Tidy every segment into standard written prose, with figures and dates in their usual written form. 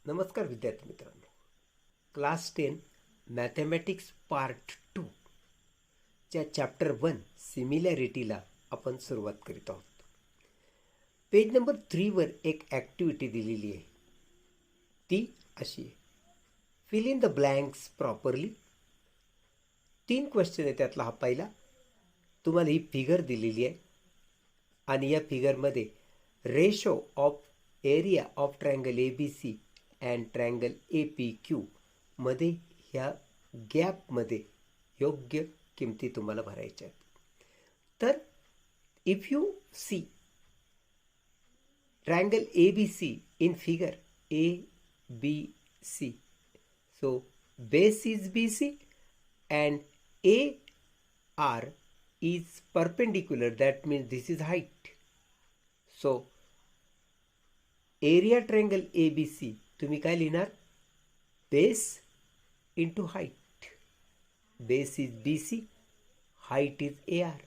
नमस्कार विद्यार्थी मित्रांनो, क्लास 10 मॅथमॅटिक्स पार्ट 2 च्या चॅप्टर 1 सिमिलॅरिटीला आपण सुरुवात करीत आहोत. पेज नंबर 3 वर एक ॲक्टिव्हिटी दिलेली आहे. ती अशी आहे, fill in the blanks properly. 3 question आहे त्यातला हा पहिला. तुम्हाला ही फिगर दिलेली आहे आणि या फिगरमध्ये ratio of area of triangle ABC and triangle APQ मध्ये ह्या गॅपमध्ये योग्य किमती तुम्हाला भरायच्या आहेत. तर if you see triangle ABC in figure ABC, so base is BC and AR is perpendicular, that means this is height. So area triangle ABC तुम्ही काय लिहिणार? Base into height. Base is BC, height is AR.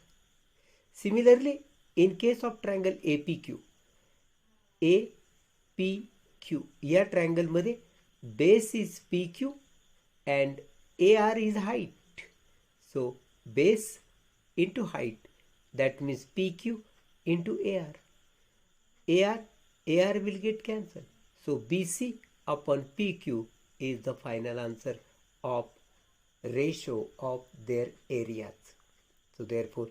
Similarly in case of triangle APQ, या ट्रायंगलमध्ये base is PQ and AR is height. So base into height, that means PQ into AR. AR will get cancelled. So BC upon PQ is the final answer of ratio of their areas. So therefore,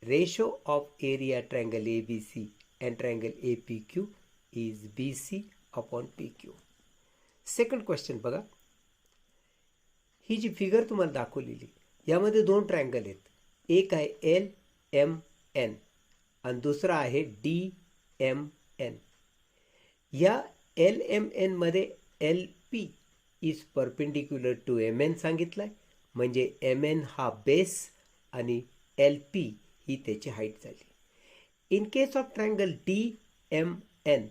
ratio of area triangle ABC and triangle APQ is BC upon PQ. Second question बघा. ही जी figure तुम्हाला दाखवलेली यामध्ये दोन triangle आहेत. एक आहे LMN आणि दुसरा आहे DMN. या LMN मध्ये LP is perpendicular to MN सांगितलंय, म्हणजे MN हा बेस आणि LP ही त्याची हाईट झाली. In case of triangle DMN,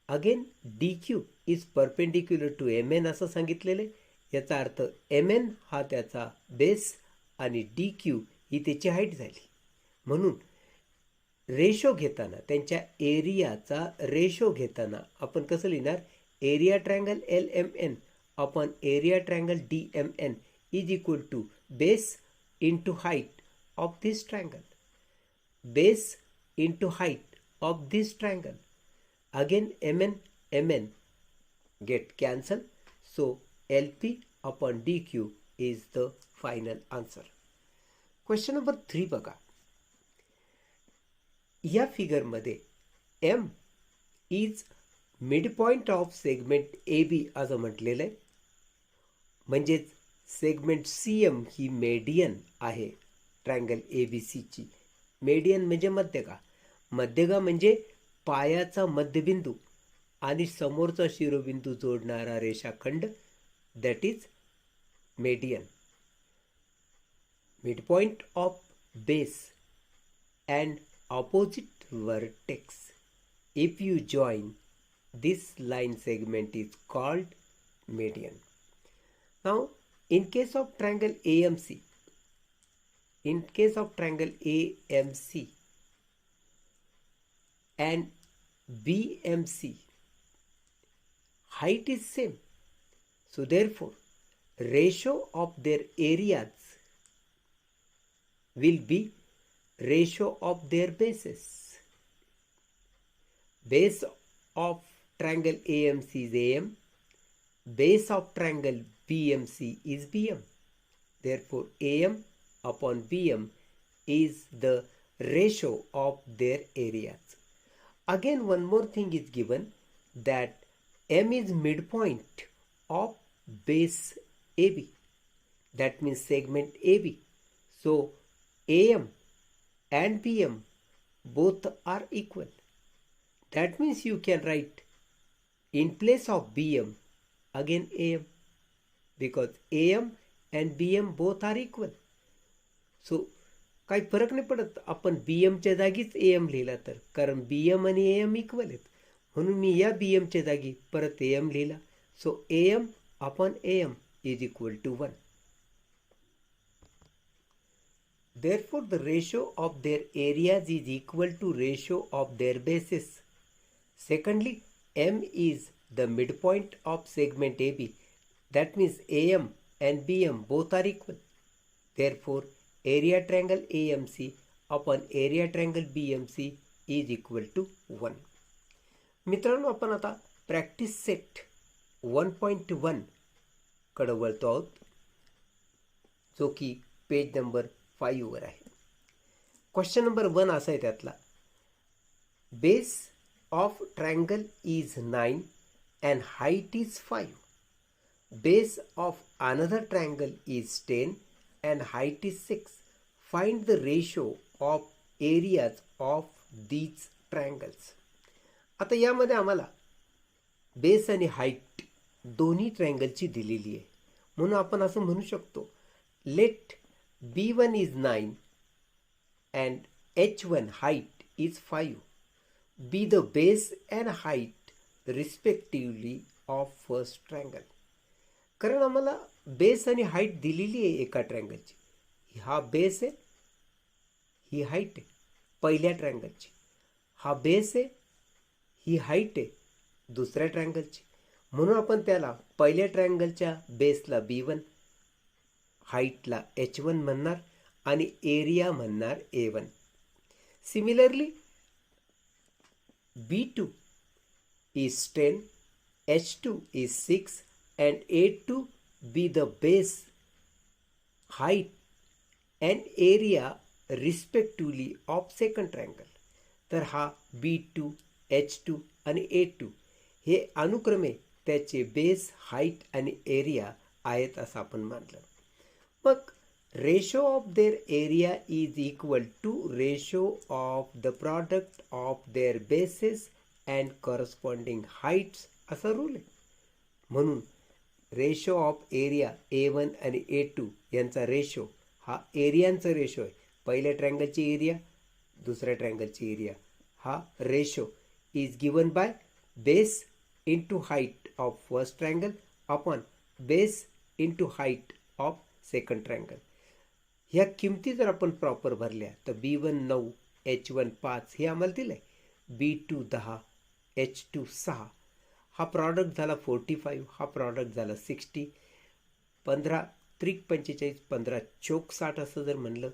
again DQ is perpendicular to MN असं सांगितलेलं आहे. याचा अर्थ MN हा त्याचा बेस आणि DQ ही त्याची हाईट झाली. म्हणून रेशो घेताना, त्यांच्या एरियाचा रेशो घेताना आपण कसं लिहिणार? Area triangle LMN upon area triangle DMN is equal to base into height of this triangle. Base into height of this triangle. Again MN get cancelled. So LP upon DQ is the final answer. Question number 3 बघा. या फिगरमध्ये M is mid point of segment AB असं म्हटलेलं आहे. म्हणजेच segment CM ही median आहे triangle ABCची. Median म्हणजे मध्यगा. मध्यगा म्हणजे पायाचा मध्यबिंदू आणि समोरचा शिरोबिंदू जोडणारा रेषाखंड, that is median. Mid point of base and opposite vertex, if you join this line segment is called median. Now in case of triangle AMC, and BMC, height is same. So therefore ratio of their areas will be ratio of their bases. Base of triangle AMC is AM. Base of triangle BMC is BM. Therefore AM upon BM is the ratio of their areas. Again one more thing is given, that M is midpoint of base AB. That means segment AB. So AM and BM both are equal. That means you can write in place of BM again AM, because AM and BM both are equal. So काही फरक नाही पडत आपण BMच्या जागीच AM लिहिला तर, कारण BM आणि AM इक्वल आहेत. म्हणून मी या BMच्या जागी परत AM लिहिला. So AM upon AM is equal to 1. Therefore the ratio of their areas is equal to ratio of their bases. Secondly, M is the midpoint of segment AB, that means AM and BM both are equal. Therefore, area triangle AMC upon area triangle BMC is equal to 1. मित्रांनो, आपण आता practice set 1.1 कडे वळतो आहोत, जो की page number 5 वर आहे. क्वेश्चन नंबर 1 असा आहे त्यातला, base of triangle is 9 and height is 5. Base of another triangle is 10 and height is 6. Find the ratio of areas of these triangles. आता यामध्ये आम्हाला बेस आणि हाईट दोन्ही ट्रायंगलची दिलेली आहे, म्हणून आपण असं म्हणू शकतो, late B1 is 9 and H1 height is 5 be the base and height respectively of first triangle. कारण आम्हाला बेस आणि हाईट दिलेली आहे एका ट्रायंगलची. हा बेस आहे, ही हाईट आहे पहिल्या ट्रायंगलची. हा बेस आहे, ही हाईट आहे दुसऱ्या ट्रायंगलची. म्हणून आपण त्याला पहिल्या ट्रायंगलच्या बेसला B1, हाईटला H1 म्हणणार आणि एरिया म्हणणार A1. Similarly B2 is 10, H2 is 6 and A2 be the base, height and area respectively of second triangle. तर हा B2, H2 आणि A2 हे अनुक्रमे त्याचे बेस, हाईट आणि एरिया आहेत असं आपण मानलं. मग ratio of their area is equal to ratio of the product of their bases and corresponding heights असा रूल आहे. म्हणून रेशो ऑफ एरिया A1 आणि A2 यांचा रेशो हा एरियांचा रेशो आहे. पहिल्या ट्रायंगलची एरिया, दुसऱ्या ट्रायंगलची एरिया. हा ratio is given by base into height of first triangle upon base into height of second triangle. ह्या किमती जर आपण प्रॉपर भरल्या तर B1 9, H1 5 हे आम्हाला दिलं आहे. B2 10, H2 6, हा प्रॉडक्ट झाला 45, हा प्रॉडक्ट झाला 60. 15 त्रिक 45, 15 चौक 60 असं जर म्हणलं,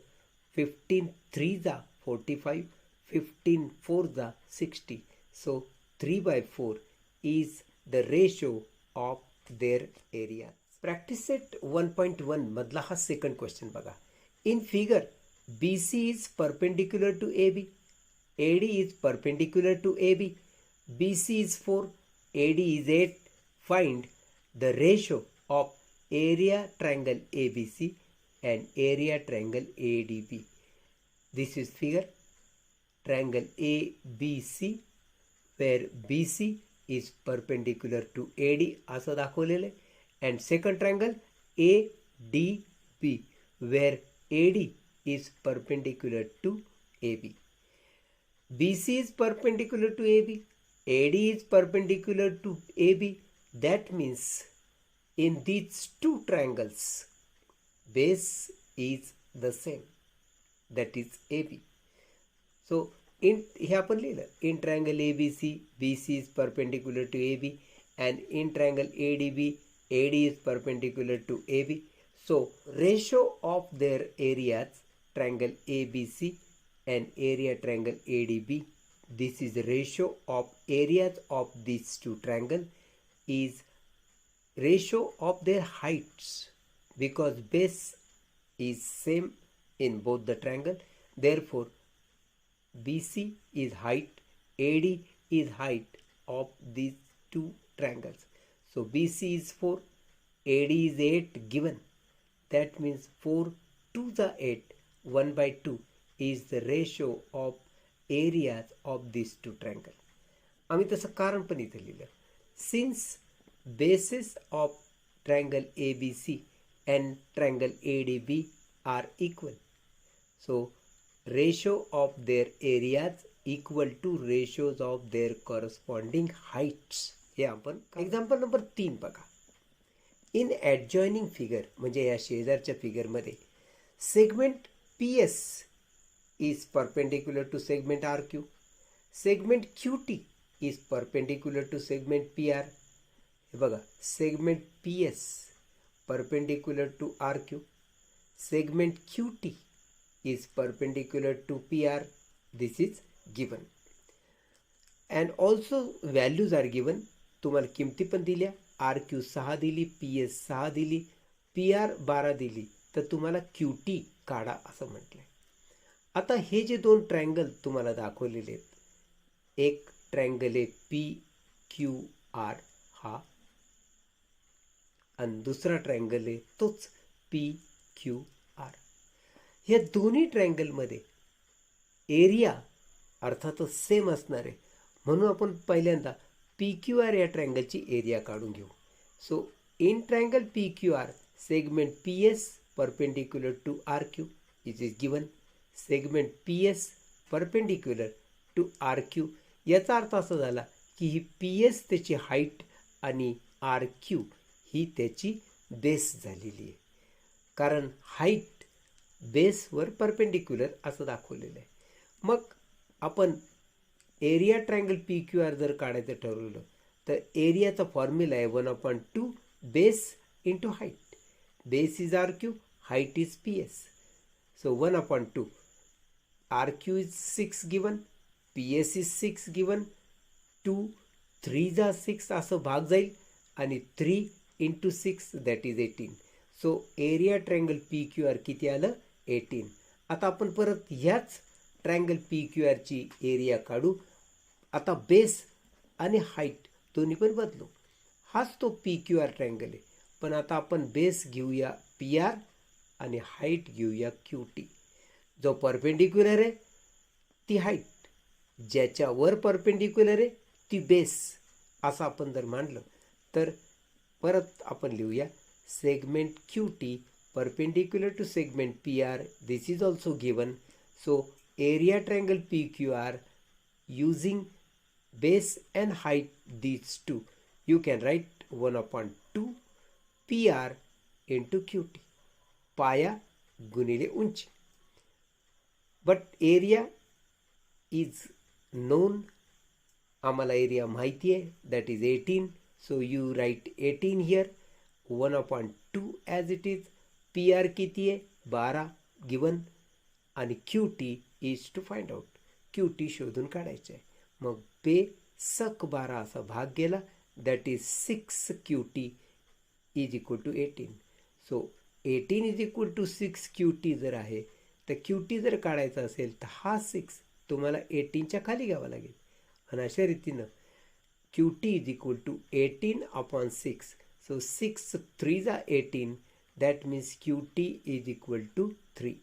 15 3 जा 45, 15 4 जा 60. So 3/4 is the ratio of their area. Practice set 1.1 मधला हा सेकंड क्वेश्चन बघा. In figure BC is perpendicular to AB, AD is perpendicular to AB, BC is 4, AD is 8. Find the ratio of area triangle ABC and area triangle ADB. This is figure triangle ABC where BC is perpendicular to AD असं दाखवलेलं आहे, and second triangle ADB where AD is perpendicular to AB. BC is perpendicular to AB, AD is perpendicular to AB. That means in these two triangles, base is the same, that is AB. So here आपण लिहिलं, in triangle ABC, BC is perpendicular to AB, and in triangle ADB, AD is perpendicular to AB. So ratio of their areas, triangle ABC and area triangle ADB, this is the ratio of areas of these two triangles, is ratio of their heights, because base is same in both the triangle. Therefore BC is height, AD is height of these two triangles. So BC is 4, AD is 8 given. That means 4 2 the 8, 1/2 is the ratio of areas of these two triangles. आम्ही तसं कारण पण इथे लिहिलं. Since bases of triangle ABC and triangle ADB are equal, so ratio of their areas equal to ratios of their corresponding heights. हे आपण example number 3 बघा. In ॲडजॉइनिंग figure म्हणजे या शेजारच्या फिगरमध्ये segment PS is perpendicular to segment RQ, segment QT is perpendicular to segment PR, हे बघा, segment P S perpendicular to R Q, segment Q T is perpendicular to PR. This is given. And also values are given. तुम्हाला किमती पण दिल्या, R Q 6 दिली, P S 6 दिली, P R 12 दिली, तर तुम्हाला क्यू टी काढा असं म्हटलंय. आता हे जे दोन ट्रायंगल तुम्हाला दाखवलेले आहेत, एक ट्रायंगल आहे पी क्यू आर हा, आणि दुसरा ट्रायंगल आहे तोच पी क्यू आर. या दोन्ही ट्रायंगलमध्ये एरिया अर्थातच सेम असणार आहे, म्हणून आपण पहिल्यांदा पी क्यू आर या ट्रायंगलची एरिया काढून घेऊ. So in triangle P Q R segment P S perpendicular to R Q is given. Segment P S perpendicular to R Q, याचा अर्थ असा झाला की ही पी एस त्याची हाईट आणि आर क्यू ही त्याची बेस झालेली आहे, कारण हाईट बेसवर परपेंडिक्युलर असं दाखवलेलं आहे. मग आपण area triangle P Q R जर काढायचं ठरवलं तर एरियाचा फॉर्म्युला आहे 1/2 base into height. Base is R Q, height is P S. So 1/2 R Q is 6 given, P S is 6 given, 2 3 जा 6 असं भाग जाईल, आणि 3 into 6 that is 18. So area triangle P Q R किती आलं? 18. आता आपण परत ह्याच ट्रायंगल पी क्यू आरची एरिया काढू. आता बेस आणि हाईट दोन्ही पण बदलू. हाच तो पी क्यू आर ट्रायंगल आहे, पण आता आपण बेस घेऊया पी आर आणि हाईट घेऊया क्यू टी. जो परपेंडिक्युलर आहे ती हाईट, ज्याच्यावर परपेंडिक्युलर आहे ती बेस, असं आपण जर मानलं तर परत आपण लिहूया segment Q T perpendicular to segment PR. This is also given. So area triangle PQR using base and height, these two, you can write 1/2 PR into QT. पाया गुणिले उंची. But area is known. आम्हाला area माहिती आहे, that is 18. So you write 18 here, 1/2 as it is. P R किती आहे? 12 given, आणि Q T is to find out. Q T शोधून काढायचं आहे. मग बेसक 12 असा भाग गेला, that is 6 Q T is equal to 18. So 18 is equal to 6 Q T जर आहे, तर क्यू टी जर काढायचा असेल तर हा 6 तुम्हाला 18च्या खाली घ्यावा लागेल, आणि अशा रीतीनं Q T is equal to 18/6. So 6 3 जा 18. That means QT is equal to 3.